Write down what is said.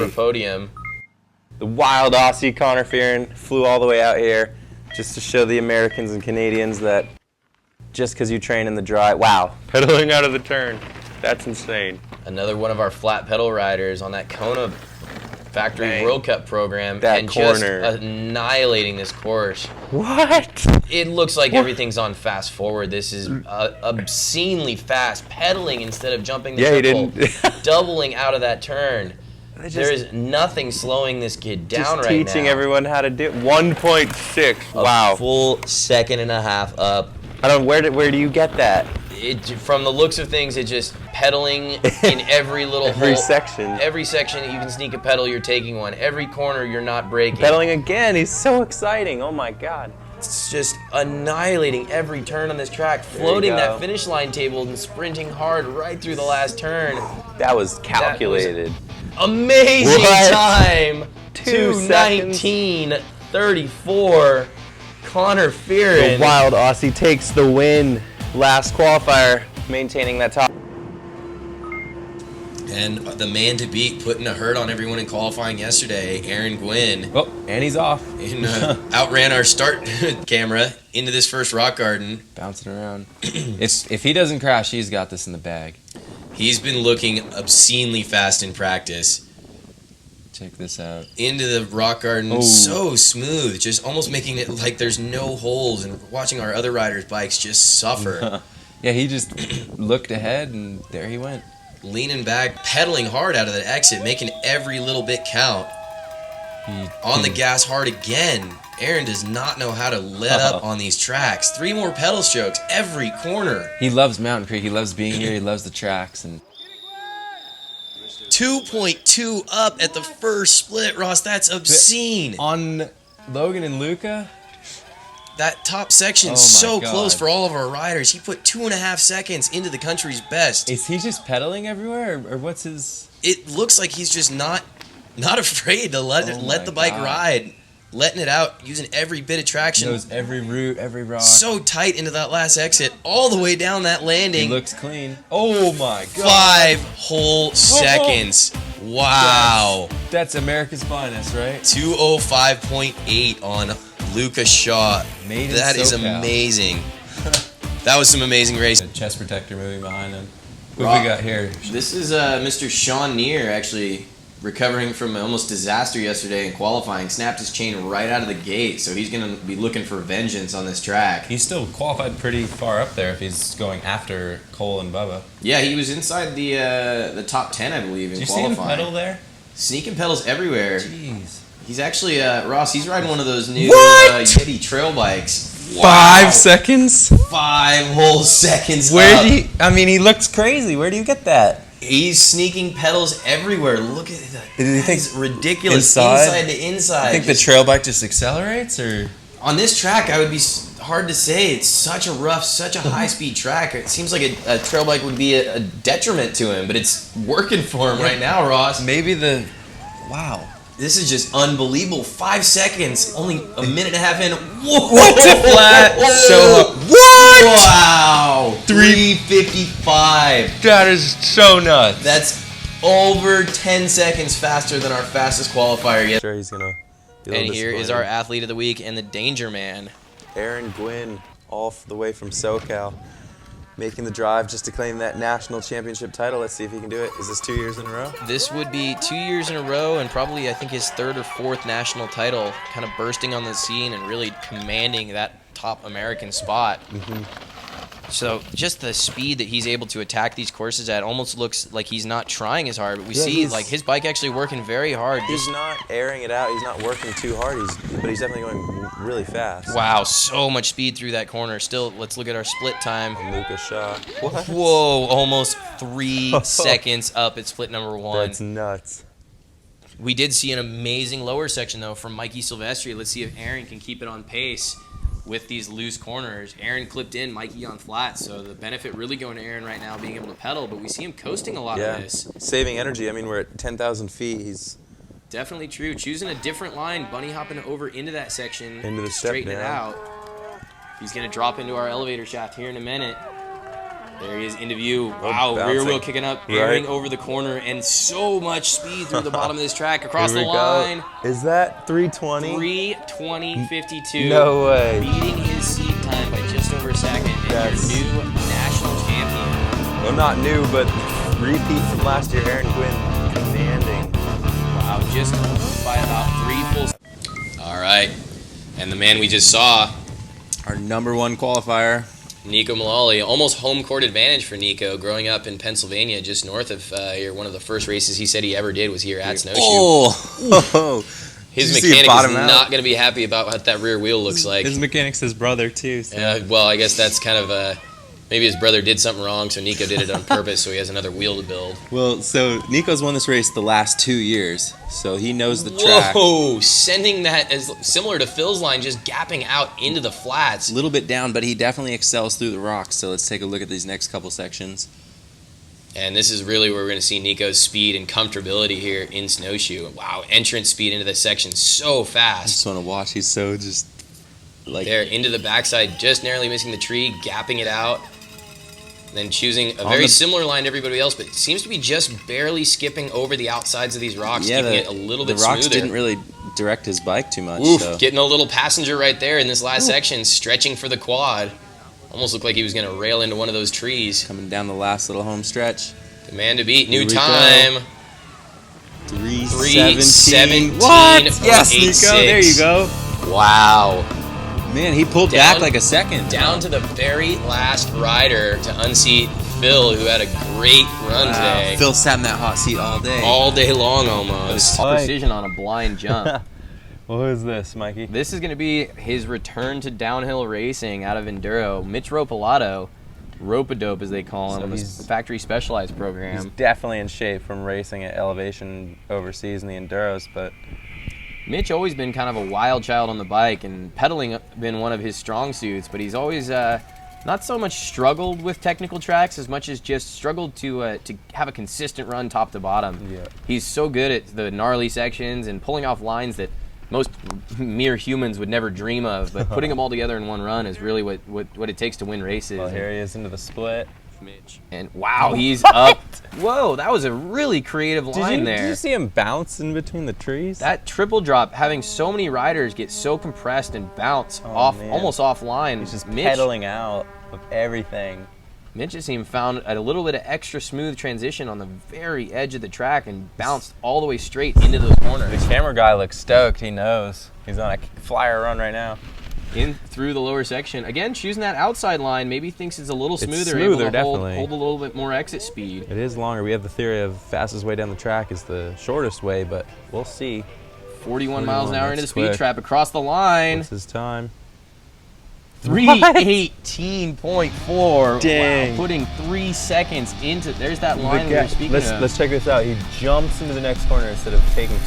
for a podium. The wild Aussie Connor Fearon flew all the way out here just to show the Americans and Canadians that just because you train in the dry, wow, pedaling out of the turn, that's insane. Another one of our flat pedal riders on that Kona Factory World Cup program, that and corner. just annihilating this course. What? It looks like everything's on fast forward. This is obscenely fast, pedaling instead of jumping the triple, doubling out of that turn. There is nothing slowing this kid down right now. Teaching everyone how to do it. 1.6. Wow. A full second and a half up. I don't. Where do you get that? From the looks of things, it's just pedaling in every little hole. section. Every section that you can sneak a pedal, you're taking one. Every corner, you're not braking. Pedaling again. He's so exciting. Oh my God. It's just annihilating every turn on this track, floating that finish line table and sprinting hard right through the last turn. That was calculated. That was amazing time. 2:19:34. Connor Fearon. The wild Aussie takes the win. Last qualifier, maintaining that top. And the man to beat, putting a hurt on everyone in qualifying yesterday, Gwin. Oh, and he's off. And outran our start camera into this first rock garden. Bouncing around. If he doesn't crash, he's got this in the bag. He's been looking obscenely fast in practice. Check this out. Into the rock garden, so smooth, just almost making it like there's no holes, and watching our other riders' bikes just suffer. Yeah, he just looked ahead, and there he went. Leaning back, pedaling hard out of the exit, making every little bit count. On the gas hard again. Aaron does not know how to let up on these tracks. 3 more pedal strokes every corner. He loves Mountain Creek. He loves being here. He loves the tracks. And 2.2 up at the first split, Ross. That's obscene. On Logan and Luca? That top section so close for all of our riders. He put 2.5 seconds into the country's best. Is he just pedaling everywhere, or what's his? It looks like he's just not afraid to let the bike ride, letting it out, using every bit of traction. Knows every route, every rock. So tight into that last exit, all the way down that landing. He looks clean. Oh my God! 5 whole seconds. Wow. That's America's finest, right? 2:05.8 on Luca Shaw. That is amazing. That was some amazing racing. Chest protector moving behind him. Who we got here? This is Mr. Shawn Neer, actually recovering from almost disaster yesterday in qualifying. Snapped his chain right out of the gate, so he's going to be looking for vengeance on this track. He's still qualified pretty far up there if he's going after Cole and Bubba. Yeah, he was inside the top 10, I believe, in qualifying. Did you see him pedal there? Sneaking pedals everywhere. Jeez. He's actually, Ross, he's riding one of those new Yeti trail bikes. Wow. 5 seconds? 5 whole seconds Where up. do you, I mean, he looks crazy. Where do you get that? He's sneaking pedals everywhere. Look at that. Do you think it's ridiculous. inside to inside. I think the trail bike just accelerates, or? On this track, I would be hard to say. It's such a rough, such a high-speed track. It seems like a trail bike would be a detriment to him, but it's working for him right now, Ross. Maybe the... Wow. This is just unbelievable. 5 seconds, only a minute and a half in. Whoa! What's a flat? So what? Wow! 3:55. That is so nuts. That's over 10 seconds faster than our fastest qualifier yet. Sure, he's gonna. And here is our athlete of the week and the danger man, Gwin, all the way from SoCal, making the drive just to claim that national championship title. Let's see if he can do it. Is this 2 years in a row? This would be 2 years in a row, and probably, I think, his 3rd or 4th national title, kind of bursting on the scene and really commanding that top American spot. So just the speed that he's able to attack these courses at almost looks like he's not trying as hard, but we see like his bike actually working very hard. He's not airing it out. He's not working too hard. But he's definitely going really fast. Wow, so much speed through that corner. Still, let's look at our split time. Luca Shaw. What? Whoa, almost 3 seconds up at split number 1. That's nuts. We did see an amazing lower section, though, from Mikey Silvestri. Let's see if Aaron can keep it on pace with these loose corners. Aaron clipped in, Mikey on flat, so the benefit really going to Aaron right now, being able to pedal, but we see him coasting a lot of this. Saving energy. I mean, we're at 10,000 feet. He's definitely true. Choosing a different line, bunny hopping over into that section, into the step straighten it out. He's going to drop into our elevator shaft here in a minute. There he is into view. Wow, rear bouncing. wheel kicking up, airing over the corner, and so much speed through the bottom of this track across the line. Is that 320? 3:20.52. No way. Beating his seat time by just over a second. And That's- your new national champion. Well, not new, but repeat from last year. Gwin commanding. Wow, just by about 3 full. All right, and the man we just saw, Our #1 qualifier. Neko Mulally, almost home court advantage for Neko. Growing up in Pennsylvania, just north of here, one of the first races he said he ever did was here at Snowshoe. Oh! His Did you see it mechanic is bottom out? not going to be happy about what that rear wheel looks like. His mechanic's his brother, too. So. Well, I guess that's kind of maybe his brother did something wrong, so Neko did it on purpose, so he has another wheel to build. Well, so Neko's won this race the last 2 years, so he knows the track. Whoa! Sending that as similar to Phil's line, just gapping out into the flats. A little bit down, but he definitely excels through the rocks. So let's take a look at these next couple sections. And this is really where we're going to see Neko's speed and comfortability here in Snowshoe. Wow, entrance speed into this section so I fast. just want to watch. He's so just like There, into the backside, just narrowly missing the tree, gapping it out. Then choosing a On very the- similar line to everybody else, but seems to be just barely skipping over the outsides of these rocks, yeah, keeping it a little bit the rocks smoother. didn't really direct his bike too much. Oof, So. getting a little passenger right there in this last section, stretching for the quad. Almost looked like he was going to rail into one of those trees. Coming down the last little home stretch. The man to beat, Here new we go. time. 3:17. 3:17. What? Yes, 86. Neko. There you go. Wow. Man, he pulled Down- back like a second. Down to the very last rider to unseat Phil, who had a great run today. Phil sat in that hot seat all day. All day long almost. Mike. Precision on a blind jump. Well, who is this, Mikey? This is going to be his return to downhill racing out of Enduro. Mitch Ropelato, Rope-a-dope as they call him, So this he's- factory specialized He's program. definitely in shape from racing at elevation overseas in the Enduros, but Mitch always been kind of a wild child on the bike, and pedaling been one of his strong suits, but he's always not so much struggled with technical tracks as much as just struggled to have a consistent run top to bottom. Yeah. He's so good at the gnarly sections and pulling off lines that most mere humans would never dream of, but putting them all together in one run is really what it takes to win races. well, here he is into the split. Mitch. And wow, he's up. Whoa, that was a really creative line there. Did you see him bounce in between the trees? That triple drop, having so many riders get so compressed and bounce Oh, off, man. almost offline. He's just Mitch, pedaling out of everything. Mitch just seemed found a little bit of extra smooth transition on the very edge of the track and bounced all the way straight into those corners. The camera guy looks stoked. He knows. He's on a flyer run right now. In through the lower section. Again, choosing that outside line, maybe thinks it's a little It's smoother, smoother, able to definitely. hold a little bit more exit speed. It is longer. We have the theory of fastest way down the track is the shortest way, but we'll see. 41 miles an hour into the that's speed quick. trap across the line. What's his time? 3:18.4. Dang. Wow, putting 3 seconds into. There's that line we were speaking of. Let's check this out. He jumps into the next corner instead of taking